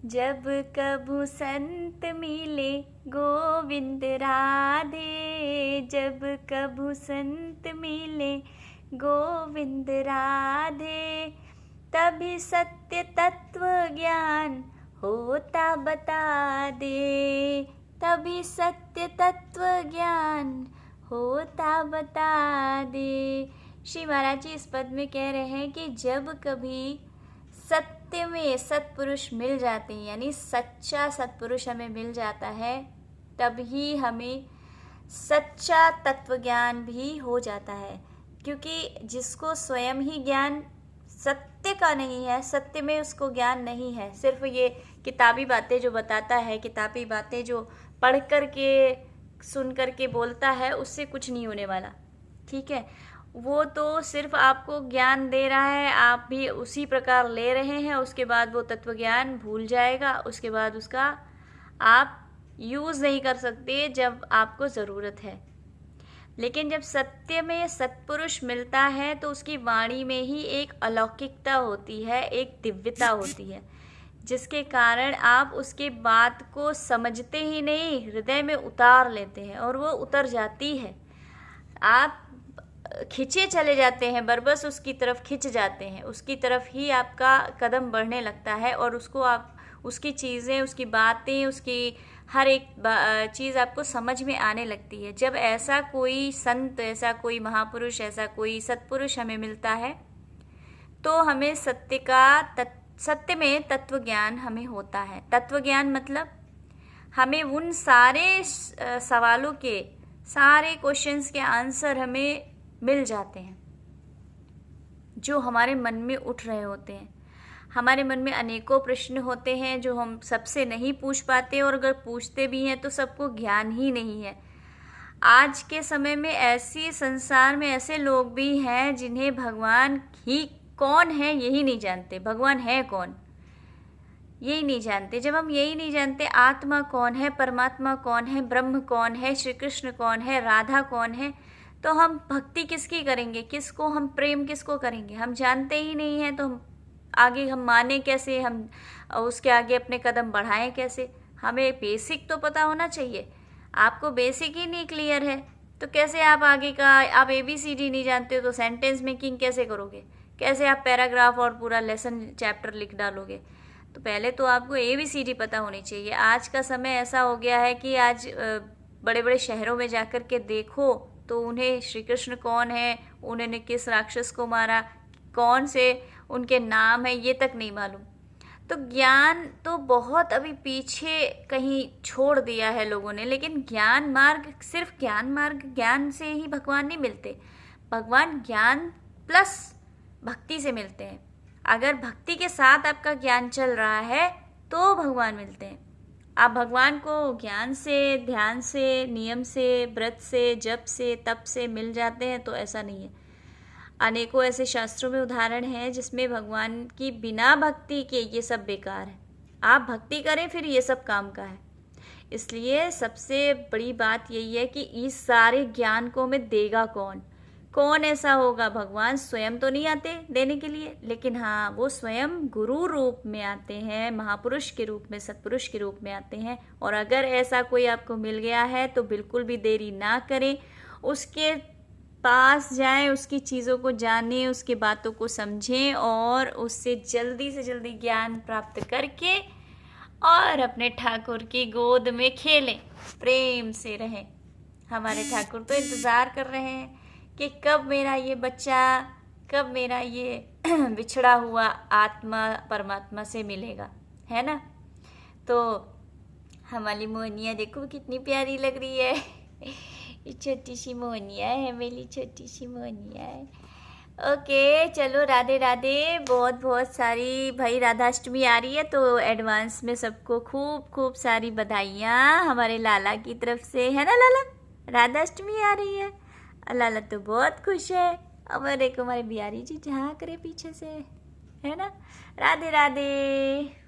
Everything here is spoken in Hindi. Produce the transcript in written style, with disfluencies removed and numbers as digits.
जब कभू संत मिले गोविंद राधे, जब कभू संत मिले गोविंद राधे, तभी सत्य तत्व ज्ञान होता बता दे, तभी सत्य तत्व ज्ञान होता बता दे। श्री महाराज जी इस पद में कह रहे हैं कि जब कभी सत्य में सत्पुरुष मिल जाते हैं, यानी सच्चा सत्पुरुष हमें मिल जाता है, तभी हमें सच्चा तत्व ज्ञान भी हो जाता है। क्योंकि जिसको स्वयं ही ज्ञान सत्य का नहीं है, सत्य में उसको ज्ञान नहीं है, सिर्फ ये किताबी बातें जो बताता है, किताबी बातें जो पढ़ कर के सुन कर के बोलता है, उससे कुछ नहीं होने वाला। ठीक है, वो तो सिर्फ आपको ज्ञान दे रहा है, आप भी उसी प्रकार ले रहे हैं, उसके बाद वो तत्व ज्ञान भूल जाएगा, उसके बाद उसका आप यूज़ नहीं कर सकते जब आपको ज़रूरत है। लेकिन जब सत्य में सत्पुरुष मिलता है तो उसकी वाणी में ही एक अलौकिकता होती है, एक दिव्यता होती है, जिसके कारण आप उसके बात को समझते ही नहीं, हृदय में उतार लेते हैं और वो उतर जाती है। आप खिंचे चले जाते हैं, बरबस उसकी तरफ खिंच जाते हैं, उसकी तरफ ही आपका कदम बढ़ने लगता है और उसको आप उसकी चीज़ें, उसकी बातें, उसकी हर एक चीज़ आपको समझ में आने लगती है। जब ऐसा कोई संत, ऐसा कोई महापुरुष, ऐसा कोई सत्पुरुष हमें मिलता है तो हमें सत्य में तत्व ज्ञान हमें होता है। तत्व ज्ञान मतलब हमें उन सारे सवालों के, सारे क्वेश्चंस के आंसर हमें मिल जाते हैं जो हमारे मन में उठ रहे होते हैं। हमारे मन में अनेकों प्रश्न होते हैं जो हम सबसे नहीं पूछ पाते, और अगर पूछते भी हैं तो सबको ज्ञान ही नहीं है। आज के समय में ऐसी संसार में ऐसे लोग भी हैं जिन्हें भगवान ही कौन है यही नहीं जानते, भगवान है कौन यही नहीं जानते। जब हम यही नहीं जानते आत्मा कौन है, परमात्मा कौन है, ब्रह्म कौन है, श्री कृष्ण कौन है, राधा कौन है, तो हम भक्ति किसकी करेंगे, किसको हम प्रेम किसको करेंगे? हम जानते ही नहीं हैं तो आगे हम माने कैसे, हम उसके आगे अपने कदम बढ़ाएं कैसे? हमें बेसिक तो पता होना चाहिए। आपको बेसिक ही नहीं क्लियर है तो कैसे आप आगे का, आप ABCD नहीं जानते हो तो सेंटेंस मेकिंग कैसे करोगे? कैसे आप पैराग्राफ और पूरा लेसन चैप्टर लिख डालोगे? तो पहले तो आपको ABCD पता होनी चाहिए। आज का समय ऐसा हो गया है कि आज बड़े बड़े शहरों में जाकर के देखो तो उन्हें श्री कृष्ण कौन है, उन्होंने किस राक्षस को मारा, कौन से उनके नाम है, ये तक नहीं मालूम। तो ज्ञान तो बहुत अभी पीछे कहीं छोड़ दिया है लोगों ने। लेकिन ज्ञान मार्ग, सिर्फ ज्ञान मार्ग, ज्ञान से ही भगवान नहीं मिलते। भगवान ज्ञान प्लस भक्ति से मिलते हैं। अगर भक्ति के साथ आपका ज्ञान चल रहा है तो भगवान मिलते हैं। आप भगवान को ज्ञान से, ध्यान से, नियम से, व्रत से, जप से, तप से मिल जाते हैं तो ऐसा नहीं है। अनेकों ऐसे शास्त्रों में उदाहरण हैं जिसमें भगवान की बिना भक्ति के ये सब बेकार है। आप भक्ति करें फिर ये सब काम का है। इसलिए सबसे बड़ी बात यही है कि इस सारे ज्ञान को हमें देगा कौन? कौन ऐसा होगा? भगवान स्वयं तो नहीं आते देने के लिए, लेकिन हाँ वो स्वयं गुरु रूप में आते हैं, महापुरुष के रूप में, सत्पुरुष के रूप में आते हैं। और अगर ऐसा कोई आपको मिल गया है तो बिल्कुल भी देरी ना करें, उसके पास जाएं, उसकी चीज़ों को जानें, उसकी बातों को समझें और उससे जल्दी से जल्दी ज्ञान प्राप्त करके और अपने ठाकुर की गोद में खेलें, प्रेम से रहें। हमारे ठाकुर तो इंतज़ार कर रहे हैं कि कब मेरा ये बच्चा, कब मेरा ये बिछड़ा हुआ आत्मा परमात्मा से मिलेगा, है ना? तो हमारी मोहनिया देखो कितनी प्यारी लग रही है। ये छोटी सी मोहनिया है, मेरी छोटी सी मोहनिया है। ओके चलो, राधे राधे। बहुत बहुत सारी, भाई राधाष्टमी आ रही है तो एडवांस में सबको खूब खूब सारी बधाइयाँ हमारे लाला की तरफ से, है ना लाला? राधाष्टमी आ रही है, लाला तो बहुत खुश है। अब देखो हमारे बिहारी जी झाँक रहे पीछे से, है ना? राधे राधे।